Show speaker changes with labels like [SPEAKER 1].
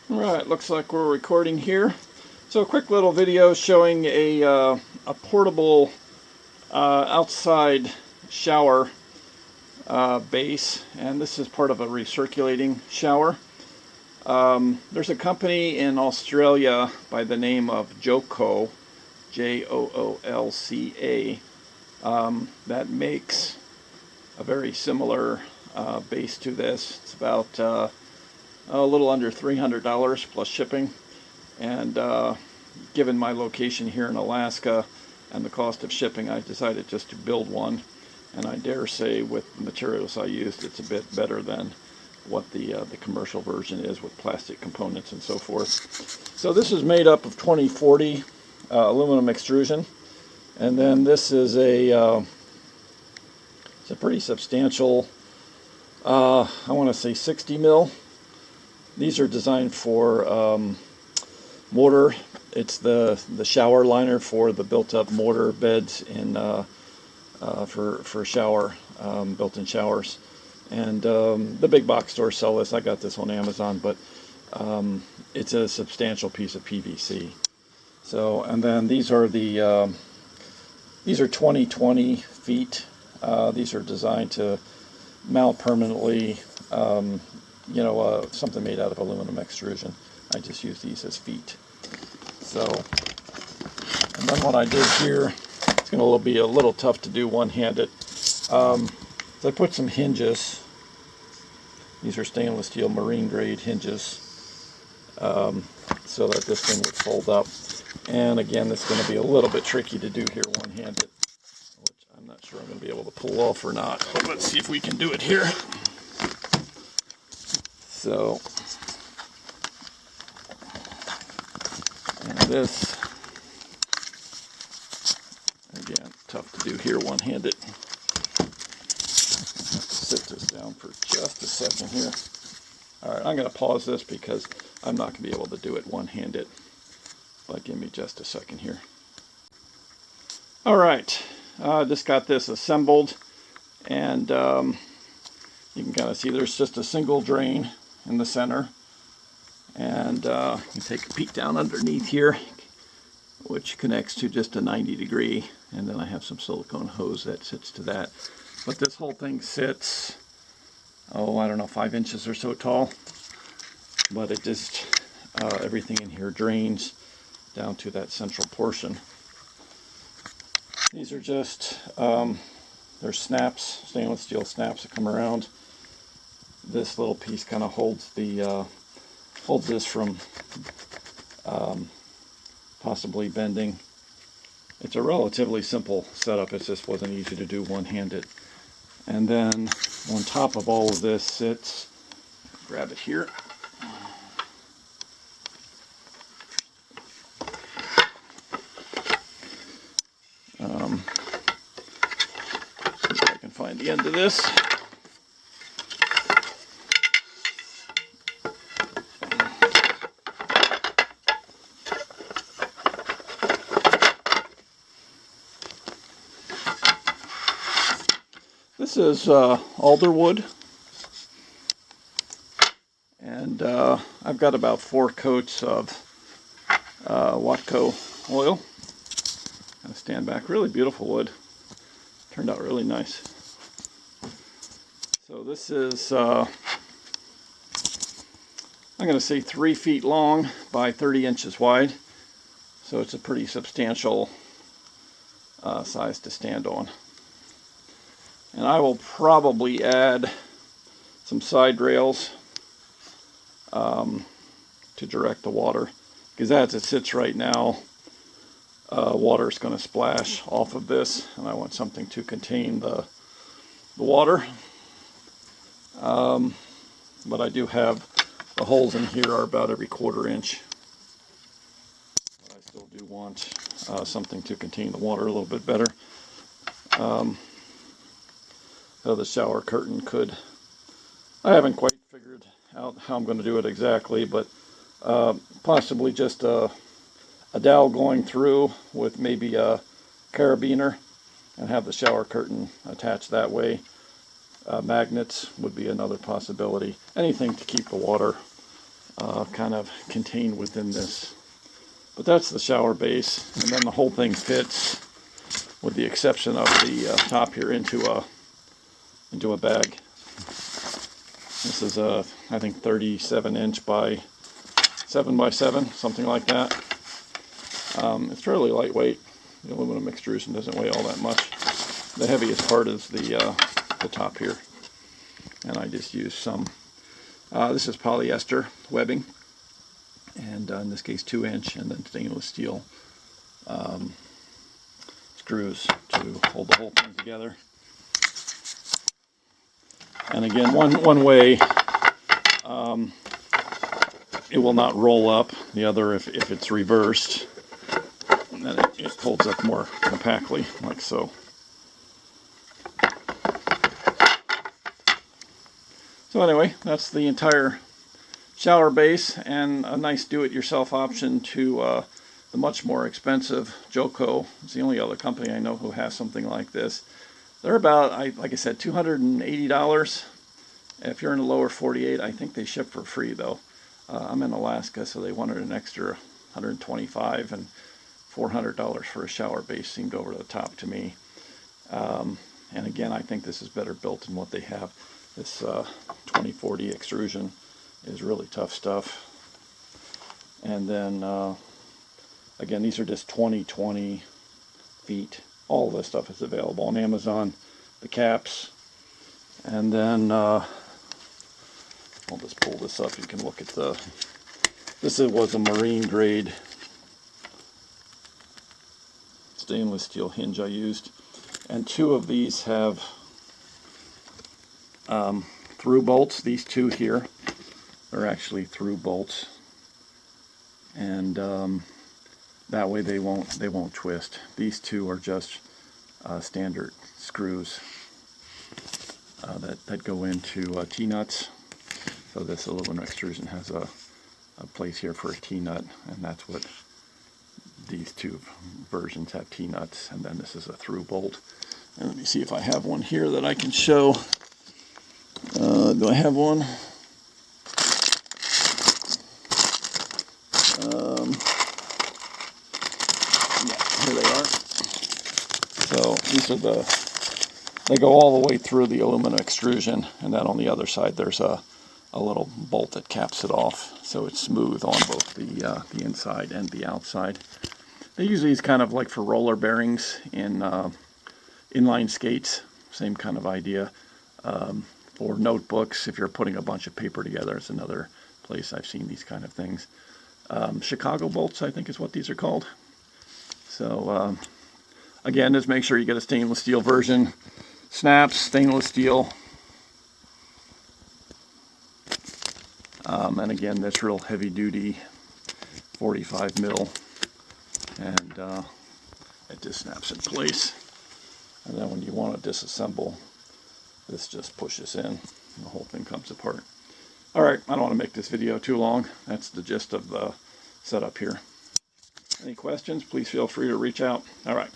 [SPEAKER 1] Right, looks like we're recording here. So a quick little video showing a portable outside shower base, and this is part of a recirculating shower. There's a company in Australia by the name of Joolca, Joolca, that makes a very similar base to this. It's about a little under $300 plus shipping, and given my location here in Alaska and the cost of shipping, I decided just to build one, and I dare say with the materials I used it's a bit better than what the commercial version is with plastic components and so forth. So this is made up of 2040 aluminum extrusion, and then this is it's a pretty substantial I want to say 60 mil. These are designed for mortar. It's the shower liner for the built-up mortar beds in for shower built-in showers. And the big box stores sell this. I got this on Amazon, but it's a substantial piece of PVC. So, and then these are 2020 feet. These are designed to mount permanently. Something made out of aluminum extrusion. I just use these as feet. So, and then what I did here, it's going to be a little tough to do one-handed. So I put some hinges. These are stainless steel marine grade hinges, so that this thing would fold up. And again, it's going to be a little bit tricky to do here one-handed, which I'm not sure I'm going to be able to pull off or not. But let's see if we can do it here. So, and this, again, tough to do here one-handed. I'll have to sit this down for just a second here. Alright, I'm going to pause this because I'm not going to be able to do it one-handed. But give me just a second here. Alright, just got this assembled, and you can kind of see there's just a single drain in the center, and you take a peek down underneath here, which connects to just a 90-degree, and then I have some silicone hose that sits to that. But this whole thing sits, I don't know, 5 inches or so tall, but it just everything in here drains down to that central portion. These are just they're snaps, stainless steel snaps that come around. This little piece kind of holds this from possibly bending. It's a relatively simple setup. It just wasn't easy to do one-handed. And then on top of all of this sits, grab it here, see if I can find the end of this. This is alder wood, and I've got about 4 coats of Watco oil. Gonna stand back. Really beautiful wood. Turned out really nice. So this is I'm going to say 3 feet long by 30 inches wide. So it's a pretty substantial size to stand on. And I will probably add some side rails to direct the water, because as it sits right now, water is going to splash off of this, and I want something to contain the water. But I do have the holes in here are about every 1/4 inch. But I still do want something to contain the water a little bit better. So the shower curtain could, I haven't quite figured out how I'm going to do it exactly, but possibly just a dowel going through with maybe a carabiner and have the shower curtain attached that way. Magnets would be another possibility. Anything to keep the water kind of contained within this. But that's the shower base, and then the whole thing fits, with the exception of the top here, into a bag. This is a, I think, 37" by 7x7, something like that. It's fairly lightweight. The aluminum extrusion doesn't weigh all that much. The heaviest part is the top here, and I just used some. This is polyester webbing, and in this case 2" and then stainless steel screws to hold the whole thing together. And again, one way it will not roll up. The other, if it's reversed, then it folds up more compactly, like so. So anyway, that's the entire shower base, and a nice do-it-yourself option to the much more expensive Joolca. It's the only other company I know who has something like this. They're about, like I said, $280. If you're in the lower 48, I think they ship for free though. I'm in Alaska, so they wanted an extra $125, and $400 for a shower base seemed over the top to me. And again, I think this is better built than what they have. This 2040 extrusion is really tough stuff. And then again, these are just 2020 feet. All this stuff is available on Amazon. The caps, and then I'll just pull this up. You can look at the. This was a marine grade stainless steel hinge I used, and two of these have through bolts. These two here are actually through bolts, and that way they won't twist. These two are just standard screws that go into T-nuts. So this aluminum extrusion has a place here for a T-nut, and that's what these two versions have, T-nuts, and then this is a through bolt. And let me see if I have one here that I can show. Do I have one? Yeah, here they are. So these are they go all the way through the aluminum extrusion, and then on the other side there's a little bolt that caps it off, so it's smooth on both the inside and the outside. They use these kind of like for roller bearings in inline skates, same kind of idea. For notebooks, if you're putting a bunch of paper together, it's another place I've seen these kind of things. Chicago bolts, I think is what these are called. So again, just make sure you get a stainless steel version. Snaps, stainless steel. And again, this real heavy duty 45 mil, and it just snaps in place. And then when you want to disassemble, this just pushes in and the whole thing comes apart. Alright, I don't want to make this video too long. That's the gist of the setup here. Any questions, please feel free to reach out. Alright.